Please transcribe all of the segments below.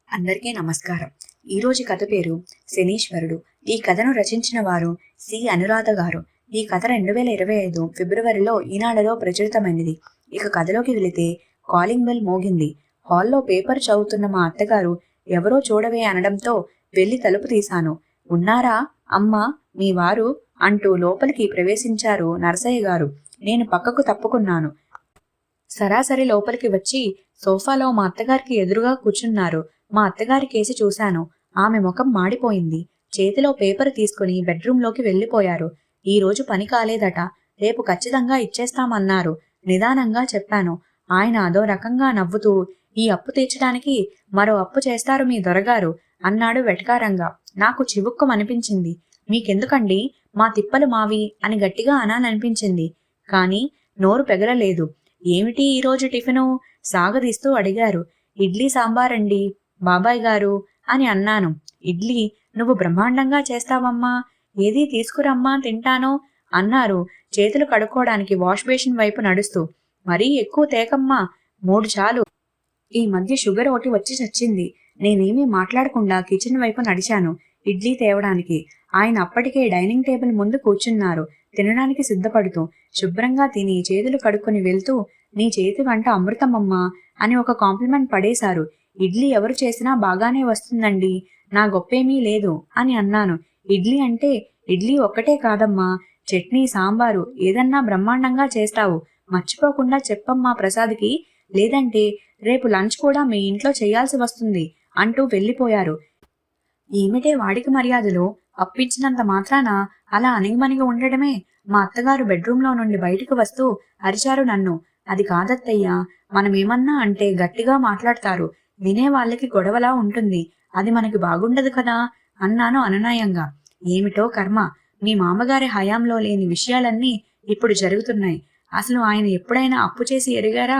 అందరికీ నమస్కారం. ఈరోజు కథ పేరు శనీశ్వరుడు. ఈ కథను రచించిన వారు సి అనురాధ గారు. ఈ కథ 2025 ఫిబ్రవరిలో ఈనాడులో ప్రచురితమైనది. ఇక కథలోకి వెళితే కాలింగ్ బెల్ మోగింది. హాల్లో పేపర్ చదువుతున్న మా అత్తగారు ఎవరో చూడవే అనడంతో వెళ్లి తలుపు తీశాను. ఉన్నారా అమ్మా, మీ వారు అంటూ లోపలికి ప్రవేశించారు నరసయ్య గారు. నేను పక్కకు తప్పుకున్నాను. సరాసరి లోపలికి వచ్చి సోఫాలో మా అత్తగారికి ఎదురుగా కూర్చున్నారు. మా అత్తగారి కేసి చూశాను. ఆమె ముఖం మాడిపోయింది. చేతిలో పేపర్ తీసుకుని బెడ్రూంలోకి వెళ్లిపోయారు. ఈ రోజు పని కాలేదట, రేపు ఖచ్చితంగా ఇచ్చేస్తామన్నారు. నిదానంగా చెప్పాను. ఆయన అదో రకంగా నవ్వుతూ, ఈ అప్పు తీర్చడానికి మరో అప్పు చేస్తారు మీ దొరగారు అన్నాడు వెటకారంగా. నాకు చివుక్కుమనిపించింది. మీకెందుకండి, మా తిప్పలు మావి అని గట్టిగా అనాలనిపించింది. కానీ నోరు పెగలలేదు. ఏమిటి ఈరోజు టిఫిను సాగదీస్తూ అడిగారు. ఇడ్లీ సాంబారండి బాబాయ్ గారు అని అన్నాను. ఇడ్లీ నువ్వు బ్రహ్మాండంగా చేస్తావమ్మా, ఏదీ తీసుకురమ్మా తింటాను అన్నారు చేతులు కడుక్కోవడానికి వాష్ బేసిన్ వైపు నడుస్తూ. మరీ ఎక్కువ తేకమ్మా, 3 చాలు. ఈ మధ్య షుగర్ ఒకటి వచ్చి చచ్చింది. నేనేమీ మాట్లాడకుండా కిచెన్ వైపు నడిచాను ఇడ్లీ తేవడానికి. ఆయన అప్పటికే డైనింగ్ టేబుల్ ముందు కూర్చున్నారు, తినడానికి సిద్ధపడుతూ. శుభ్రంగా తిని చేతులు కడుక్కొని వెళ్తూ, నీ చేతి వంట అమృతమమ్మా అని ఒక కాంప్లిమెంట్ పడేశారు. ఇడ్లీ ఎవరు చేసినా బాగానే వస్తుందండి, నా గొప్పేమీ లేదు అని అన్నాను. ఇడ్లీ అంటే ఇడ్లీ ఒక్కటే కాదమ్మా, చట్నీ సాంబారు ఏదన్నా బ్రహ్మాండంగా చేస్తావు. మర్చిపోకుండా చెప్పమ్మా ప్రసాద్కి, లేదంటే రేపు లంచ్ కూడా మీ ఇంట్లో చేయాల్సి వస్తుంది అంటూ వెళ్ళిపోయారు. ఏమిటే వాడికి మర్యాదలు, అప్పించినంత మాత్రాన అలా అణిగిమణిగి ఉండడమే. మా అత్తగారు బెడ్రూంలో నుండి బయటకు వస్తూ అరిచారు నన్ను. అది కాదత్తయ్యా, మనమేమన్నా అంటే గట్టిగా మాట్లాడతారు, వినే వాళ్ళకి గొడవలా ఉంటుంది, అది మనకి బాగుండదు కదా అన్నాను అనునయంగా. ఏమిటో కర్మ, మీ మామగారి హయాంలో లేని విషయాలన్నీ ఇప్పుడు జరుగుతున్నాయి. అసలు ఆయన ఎప్పుడైనా అప్పు చేసి ఎరిగారా?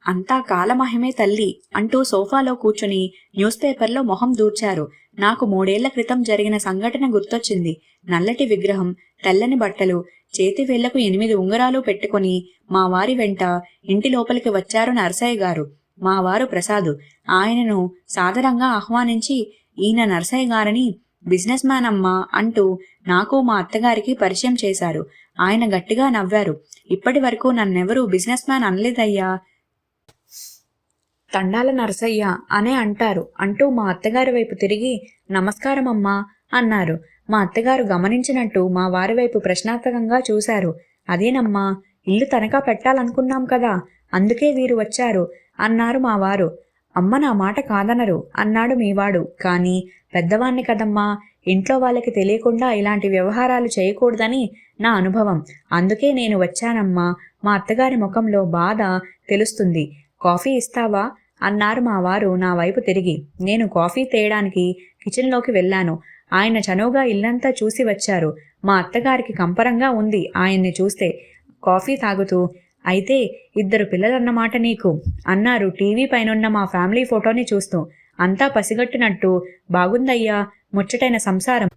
అంతా కాలమహిమే తల్లి అంటూ సోఫాలో కూర్చుని న్యూస్ పేపర్లో మొహం దూర్చారు. నాకు 3 ఏళ్ల క్రితం జరిగిన సంఘటన గుర్తొచ్చింది. నల్లటి విగ్రహం, తెల్లని బట్టలు, చేతి వేళ్లకు 8 ఉంగరాలు పెట్టుకుని మా వారి వెంట ఇంటి లోపలికి వచ్చారు నరసయ్య గారు. మా వారు ప్రసాద్. ఆయనను సాదరంగా ఆహ్వానించి, ఈయన నరసయ్య గారని, బిజినెస్ మ్యాన్ అమ్మా అంటూ నాకు మా అత్తగారికి పరిచయం చేశారు. ఆయన గట్టిగా నవ్వారు. ఇప్పటి వరకు నన్నెవరూ బిజినెస్ మ్యాన్ అనలేదయ్యా, తండాల నరసయ్య అనే అంటారు అంటూ మా అత్తగారి వైపు తిరిగి, నమస్కారమమ్మా అన్నారు. మా అత్తగారు గమనించినట్టు మా వారి వైపు ప్రశ్నార్థకంగా చూశారు. అదేనమ్మా, ఇల్లు తనఖా పెట్టాలనుకున్నాం కదా, అందుకే వీరు వచ్చారు అన్నారు మా వారు. అమ్మ నా మాట కాదనరు అన్నాడు మీవాడు. కానీ పెద్దవాణ్ణి కదమ్మా, ఇంట్లో వాళ్ళకి తెలియకుండా ఇలాంటి వ్యవహారాలు చేయకూడదని నా అనుభవం, అందుకే నేను వచ్చానమ్మా. మా అత్తగారి ముఖంలో బాధ తెలుస్తుంది. కాఫీ ఇస్తావా అన్నారు మా వారు నా వైపు తిరిగి. నేను కాఫీ తేయడానికి కిచెన్లోకి వెళ్ళాను. ఆయన చనువుగా ఇల్లంతా చూసి వచ్చారు. మా అత్తగారికి కంపరంగా ఉంది ఆయన్ని చూస్తే. కాఫీ తాగుతూ, అయితే 2 పిల్లలన్నమాట నీకు అన్నారు టీవీ పైనున్న మా ఫ్యామిలీ ఫోటోని చూస్తూ. అంతా పసిగట్టినట్టు, బాగుందయ్యా, ముచ్చటైన సంసారం,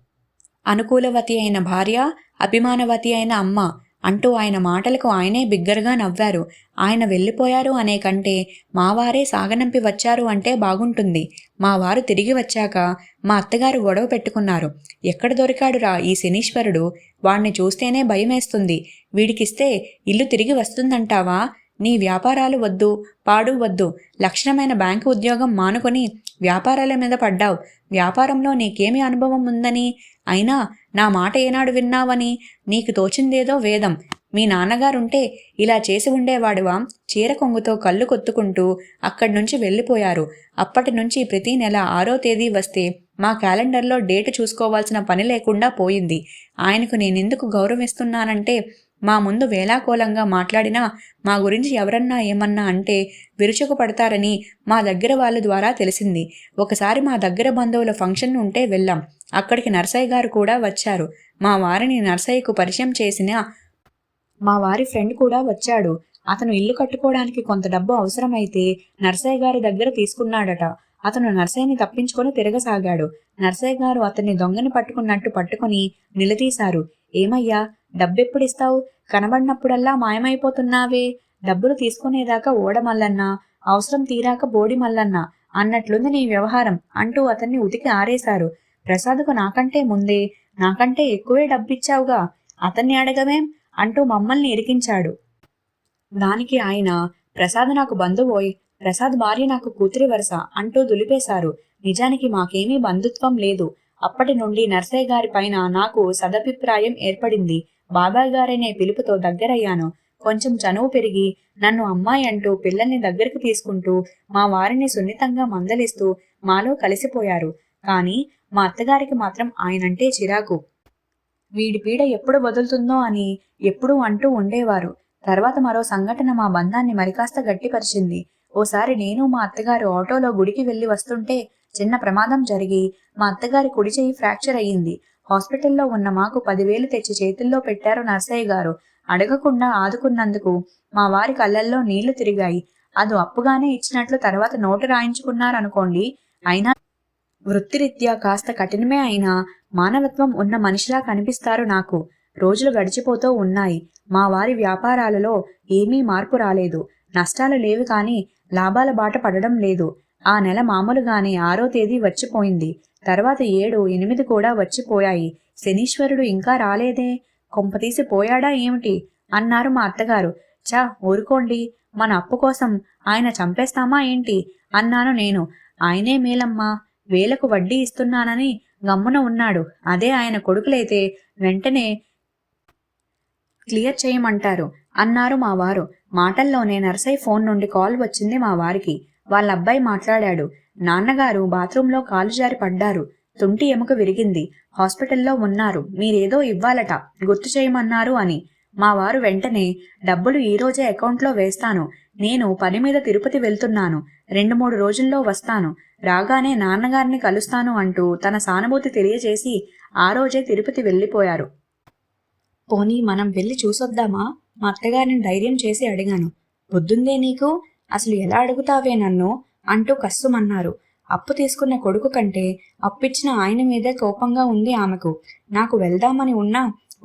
అనుకూలవతి అయిన భార్య, అభిమానవతి అయిన అమ్మ అంటూ ఆయన మాటలకు ఆయనే బిగ్గరగా నవ్వారు. ఆయన వెళ్ళిపోయారు అనే కంటే మావారే సాగనంపి వచ్చారు అంటే బాగుంటుంది. మా వారు తిరిగి వచ్చాక మా అత్తగారు గొడవ పెట్టుకున్నారు. ఎక్కడ దొరికాడురా ఈ శనీశ్వరుడు, వాణ్ణి చూస్తేనే భయమేస్తుంది, వీడికిస్తే ఇల్లు తిరిగి వస్తుందంటావా? నీ వ్యాపారాలు వద్దు, పాడు వద్దు, లక్షణమైన బ్యాంకు ఉద్యోగం మానుకొని వ్యాపారాల మీద పడ్డావు. వ్యాపారంలో నీకేమి అనుభవం ఉందని, అయినా నా మాట ఏనాడు విన్నావని? నీకు తోచిందేదో వేదం. మీ నాన్నగారుంటే ఇలా చేసి ఉండేవాడువా? చీర కొంగుతో కళ్ళు కొత్తుకుంటూ అక్కడి నుంచి వెళ్ళిపోయారు. అప్పటి నుంచి ప్రతి నెల 6వ తేదీ వస్తే మా క్యాలెండర్లో డేటు చూసుకోవాల్సిన పని లేకుండా పోయింది. ఆయనకు నేనెందుకు గౌరవిస్తున్నానంటే, మా ముందు వేలాకోలంగా మాట్లాడినా, మా గురించి ఎవరన్నా ఏమన్నా అంటే విరుచుకు పడతారని మా దగ్గర వాళ్ళ ద్వారా తెలిసింది. ఒకసారి మా దగ్గర బంధువుల ఫంక్షన్ ఉంటే వెళ్ళాం. అక్కడికి నరసయ్య గారు కూడా వచ్చారు. మా వారిని నరసయ్యకు పరిచయం చేసిన మా వారి ఫ్రెండ్ కూడా వచ్చాడు. అతను ఇల్లు కట్టుకోవడానికి కొంత డబ్బు అవసరమైతే నరసయ్య గారి దగ్గర తీసుకున్నాడట. అతను నరసయ్యని తప్పించుకొని తిరగసాగాడు. నరసయ్య గారు అతన్ని దొంగని పట్టుకున్నట్టు పట్టుకుని నిలదీశారు. ఏమయ్యా, డబ్బెప్పుడిస్తావు? కనబడినప్పుడల్లా మాయమైపోతున్నావే. డబ్బులు తీసుకునేదాకా ఓడ మల్లన్న, అవసరం తీరాక బోడి మల్లన్న అన్నట్లుంది నీ వ్యవహారం అంటూ అతన్ని ఉతికి ఆరేశారు. ప్రసాద్కు నాకంటే ఎక్కువే డబ్బిచ్చావుగా, అతన్ని అడగవేం అంటూ మమ్మల్ని ఇరికించాడు. దానికి ఆయన, ప్రసాద్ నాకు బంధువోయ్, ప్రసాద్ భార్య నాకు కూతురి వరస అంటూ దులిపేశారు. నిజానికి మాకేమీ బంధుత్వం లేదు. అప్పటి నుండి నర్సయ్య గారి పైన నాకు సదభిప్రాయం ఏర్పడింది. బాబాయ్ గారనే పిలుపుతో దగ్గరయ్యాను. కొంచెం చనువు పెరిగి నన్ను అమ్మాయి అంటూ పిల్లల్ని దగ్గరికి తీసుకుంటూ మా వారిని సున్నితంగా మందలిస్తూ మాలో కలిసిపోయారు. కానీ మా అత్తగారికి మాత్రం ఆయనంటే చిరాకు. వీడి పీడ ఎప్పుడు వదులుతుందో అని ఎప్పుడూ అంటూ ఉండేవారు. తర్వాత మరో సంఘటన మా బంధాన్ని మరికాస్త గట్టిపరిచింది. ఓసారి నేను మా అత్తగారు ఆటోలో గుడికి వెళ్లి వస్తుంటే చిన్న ప్రమాదం జరిగి మా అత్తగారి కుడి చెయ్యి ఫ్రాక్చర్ అయ్యింది. హాస్పిటల్లో ఉన్న మాకు 10,000 తెచ్చి చేతుల్లో పెట్టారు నర్సయ్య గారు. అడగకుండా ఆదుకున్నందుకు మా వారి కళ్ళల్లో నీళ్లు తిరిగాయి. అది అప్పుగానే ఇచ్చినట్లు తర్వాత నోటు రాయించుకున్నారనుకోండి. అయినా వృత్తిరీత్యా కాస్త కఠినమే అయినా మానవత్వం ఉన్న మనిషిలా కనిపిస్తారు నాకు. రోజులు గడిచిపోతూ ఉన్నాయి. మా వారి వ్యాపారాలలో ఏమీ మార్పు రాలేదు. నష్టాలు లేవు కానీ లాభాల బాట పడడం లేదు. ఆ నెల మామూలుగానే 6వ తేదీ వచ్చిపోయింది. తర్వాత 7, 8 కూడా వచ్చిపోయాయి. శనీశ్వరుడు ఇంకా రాలేదే, కొంపతీసి పోయాడా ఏమిటి అన్నారు మా అత్తగారు. చా ఊరుకోండి, మన అప్పు కోసం ఆయన చంపేస్తామా ఏంటి అన్నాను నేను. ఆయనే మేలమ్మా, వేలకు వడ్డీ ఇస్తున్నానని గమ్మున ఉన్నాడు. అదే ఆయన కొడుకులైతే వెంటనే క్లియర్ చేయమంటారు అన్నారు మా వారు. మాటల్లోనే నర్సయ్య ఫోన్ నుండి కాల్ వచ్చింది మా వారికి. వాళ్ళ అబ్బాయి మాట్లాడాడు. నాన్నగారు బాత్రూంలో కాలు జారి పడ్డారు. తుంటి ఎముక విరిగింది. హాస్పిటల్లో ఉన్నారు. మీరేదో ఇవ్వాలట, గుర్తు చేయమన్నారు అని. మా వారు వెంటనే, డబ్బులు ఈరోజే అకౌంట్లో వేస్తాను. నేను పని మీద తిరుపతి వెళ్తున్నాను. 2-3 రోజుల్లో వస్తాను. రాగానే నాన్నగారిని కలుస్తాను అంటూ తన సానుభూతి తెలియజేసి ఆ రోజే తిరుపతి వెళ్ళిపోయారు. పోనీ మనం వెళ్ళి చూసొద్దామా? మా అత్తగారిని ధైర్యం చేసి అడిగాను. బుద్ధుందే నీకు? అసలు ఎలా అడుగుతావే నన్ను అంటూ కస్సుమన్నారు. అప్పు తీసుకున్న కొడుకు కంటే అప్పిచ్చిన ఆయన మీదే కోపంగా ఉంది ఆమెకు. నాకు వెళ్దామని ఉన్నా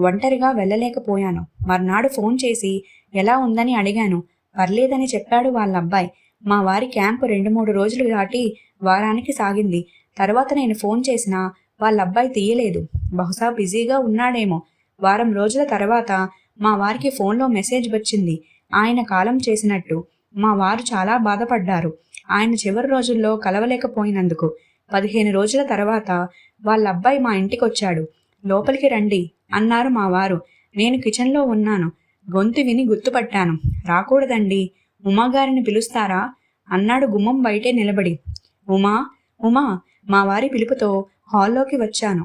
ఒంటరిగా వెళ్ళలేకపోయాను. మర్నాడు ఫోన్ చేసి ఎలా ఉందని అడిగాను. పర్లేదని చెప్పాడు వాళ్ళ అబ్బాయి. మా వారి క్యాంపు 2-3 రోజులు దాటి వారానికి సాగింది. తర్వాత నేను ఫోన్ చేసినా వాళ్ళ అబ్బాయి తీయలేదు. బహుశా బిజీగా ఉన్నాడేమో. వారం రోజుల తర్వాత మా వారికి ఫోన్లో మెసేజ్ వచ్చింది, ఆయన కాలం చేసినట్టు. మా వారు చాలా బాధపడ్డారు, ఆయన చివరి రోజుల్లో కలవలేకపోయినందుకు. 15 రోజుల తర్వాత వాళ్ళ అబ్బాయి మా ఇంటికొచ్చాడు. లోపలికి రండి అన్నారు మా వారు. నేను కిచెన్లో ఉన్నాను. గొంతు విని గుర్తుపట్టాను. రాకూడదండి, ఉమాగారిని పిలుస్తారా అన్నాడు గుమ్మం బయటే నిలబడి. ఉమా ఉమా మా వారి పిలుపుతో హాల్లోకి వచ్చాను.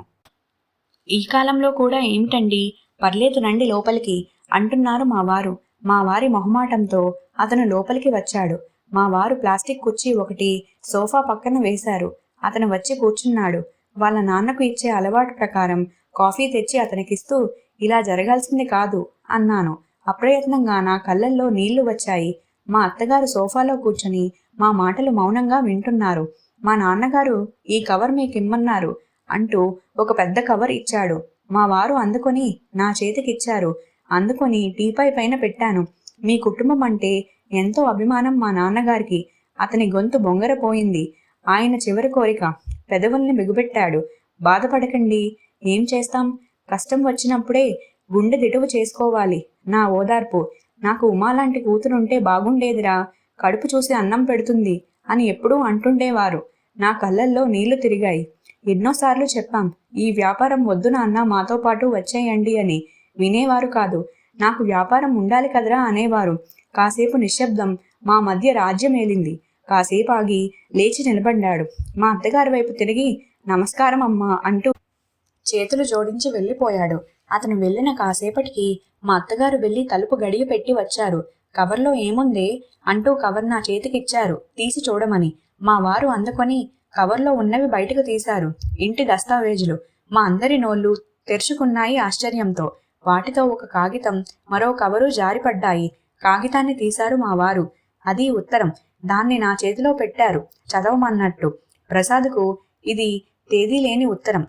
ఈ కాలంలో కూడా ఏమిటండి, పర్లేదు రండి లోపలికి అంటున్నారు మా వారు. మా వారి మొహమాటంతో అతను లోపలికి వచ్చాడు. మా వారు ప్లాస్టిక్ కుర్చీ ఒకటి సోఫా పక్కన వేశారు. అతను వచ్చి కూర్చున్నాడు. వాళ్ళ నాన్నకు ఇచ్చే అలవాటు ప్రకారం కాఫీ తెచ్చి అతనికిస్తూ, ఇలా జరగాల్సింది కాదు అన్నాను. అప్రయత్నంగా నా కళ్ళల్లో నీళ్లు వచ్చాయి. మా అత్తగారు సోఫాలో కూర్చొని మా మాటలు మౌనంగా వింటున్నారు. మా నాన్నగారు ఈ కవర్ మీకిమ్మన్నారు అంటూ ఒక పెద్ద కవర్ ఇచ్చాడు. మా వారు అందుకొని నా చేతికిచ్చారు. అందుకొని టీపై పైన పెట్టాను. మీ కుటుంబం అంటే ఎంతో అభిమానం మా నాన్నగారికి. అతని గొంతు బొంగరపోయింది. ఆయన చివరి కోరిక. పెదవుల్ని బిగుపెట్టాడు. బాధపడకండి, ఏం చేస్తాం, కష్టం వచ్చినప్పుడే గుండె దిటువు చేసుకోవాలి. నా ఓదార్పు. నాకు ఉమాలాంటి కూతురుంటే బాగుండేదిరా, కడుపు చూసి అన్నం పెడుతుంది అని ఎప్పుడూ అంటుండేవారు. నా కళ్ళల్లో నీళ్లు తిరిగాయి. ఎన్నోసార్లు చెప్పాం, ఈ వ్యాపారం వద్దు నాన్న, మాతో పాటు వచ్చేయండి అని. వినేవారు కాదు. నాకు వ్యాపారం ఉండాలి కదరా అనేవారు. కాసేపు నిశ్శబ్దం. మా మధ్య రాజ్యమేలింది. కాసేపు ఆగి లేచి నిలబడ్డాడు. మా అత్తగారి వైపు తిరిగి, నమస్కారం అమ్మా అంటూ చేతులు జోడించి వెళ్ళిపోయాడు. అతను వెళ్ళిన కాసేపటికి మా అత్తగారు వెళ్ళి తలుపు గడియ పెట్టి వచ్చారు. కవర్లో ఏముందే అంటూ కవర్ నా చేతికిచ్చారు, తీసి చూడమని. మా వారు అందుకొని కవర్లో ఉన్నవి బయటకు తీశారు. ఇంటి దస్తావేజులు. మా అందరి నోళ్లు తెరుచుకున్నాయి ఆశ్చర్యంతో. వాటితో ఒక కాగితం, మరో కవరు జారిపడ్డాయి. కాగితాన్ని తీశారు మా వారు. అది ఉత్తరం. దాన్ని నా చేతిలో పెట్టారు, చదవమన్నట్టు. ప్రసాద్కు ఇది తేదీ లేని ఉత్తరం.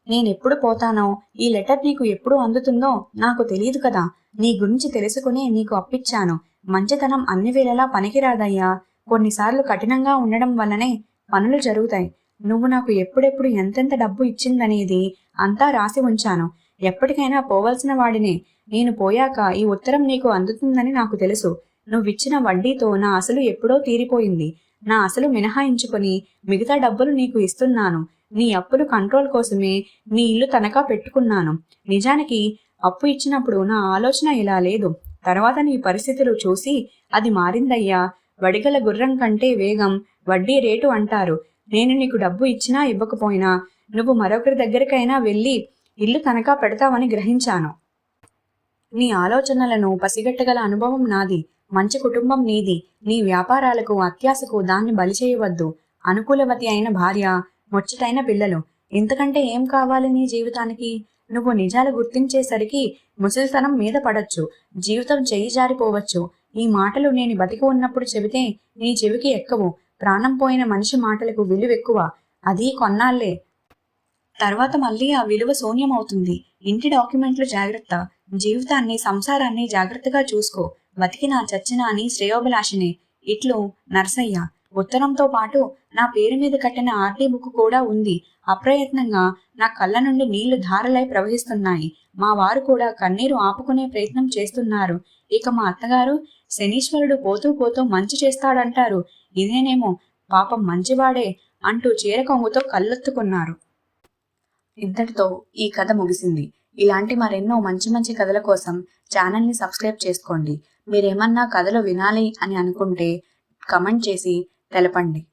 నేనెప్పుడు పోతానో, ఈ లెటర్ నీకు ఎప్పుడు అందుతుందో నాకు తెలియదు కదా. నీ గురించి తెలుసుకునే నీకు అప్పిచ్చాను. మంచితనం అన్ని వేళలా పనికిరాదయ్యా. కొన్నిసార్లు కఠినంగా ఉండడం వల్లనే పనులు జరుగుతాయి. నువ్వు నాకు ఎప్పుడెప్పుడు ఎంతెంత డబ్బు ఇచ్చిందనేది అంతా రాసి ఉంచాను. ఎప్పటికైనా పోవలసిన వాడినే. నేను పోయాక ఈ ఉత్తరం నీకు అందుతుందని నాకు తెలుసు. నువ్విచ్చిన వడ్డీతో నా అసలు ఎప్పుడో తీరిపోయింది. నా అసలు మినహాయించుకొని మిగతా డబ్బులు నీకు ఇస్తున్నాను. నీ అప్పులు కంట్రోల్ కోసమే నీ ఇల్లు తనఖా పెట్టుకున్నాను. నిజానికి అప్పు ఇచ్చినప్పుడు నా ఆలోచన ఇలా లేదు. తర్వాత నీ పరిస్థితులు చూసి అది మారిందయ్యా. వడిగల గుర్రం కంటే వేగం వడ్డీ రేటు అంటారు. నేను నీకు డబ్బు ఇచ్చినా ఇవ్వకపోయినా నువ్వు మరొకరి దగ్గరికైనా వెళ్ళి ఇల్లు తనఖా పెడతావని గ్రహించాను. నీ ఆలోచనలను పసిగట్టగల అనుభవం నాది. మంచి కుటుంబం నీది. నీ వ్యాపారాలకు అత్యాశకు దాన్ని బలి చేయవద్దు. అనుకూలవతి అయిన భార్య, ముచ్చటైన పిల్లలు. ఇంతకంటే ఏం కావాలి నీ జీవితానికి? నువ్వు నిజాలు గుర్తించేసరికి ముసలితనం మీద పడచ్చు. జీవితం చెయ్యి జారిపోవచ్చు. ఈ మాటలు నేను బతికి ఉన్నప్పుడు చెబితే నీ చెవికి ఎక్కవు. ప్రాణం పోయిన మనిషి మాటలకు విలువెక్కువ. అది కొన్నాళ్లే. తర్వాత మళ్ళీ ఆ విలువ శూన్యమవుతుంది. ఇంటి డాక్యుమెంట్లు జాగ్రత్త. జీవితాన్ని, సంసారాన్ని జాగ్రత్తగా చూసుకో. బతికినా చచ్చినా అని శ్రేయోభిలాషిని. ఇట్లు నర్సయ్య. ఉత్తరంతో పాటు నా పేరు మీద కట్టిన ఆర్డీ బుక్ కూడా ఉంది. అప్రయత్నంగా నా కళ్ళ నుండి నీళ్లు ధారలై ప్రవహిస్తున్నాయి. మా వారు కూడా కన్నీరు ఆపుకునే ప్రయత్నం చేస్తున్నారు. ఇక మా అత్తగారు, శనీశ్వరుడు పోతూ పోతూ మంచి చేస్తాడంటారు. ఇదేనేమో, పాపం మంచివాడే అంటూ చీరకొంగుతో కళ్ళొత్తుకున్నారు. ఇంతటితో ఈ కథ ముగిసింది. ఇలాంటి మరెన్నో మంచి మంచి కథల కోసం ఛానల్ని సబ్స్క్రైబ్ చేసుకోండి. మీరేమన్నా కథలు వినాలి అని అనుకుంటే కమెంట్ చేసి తెలపండి.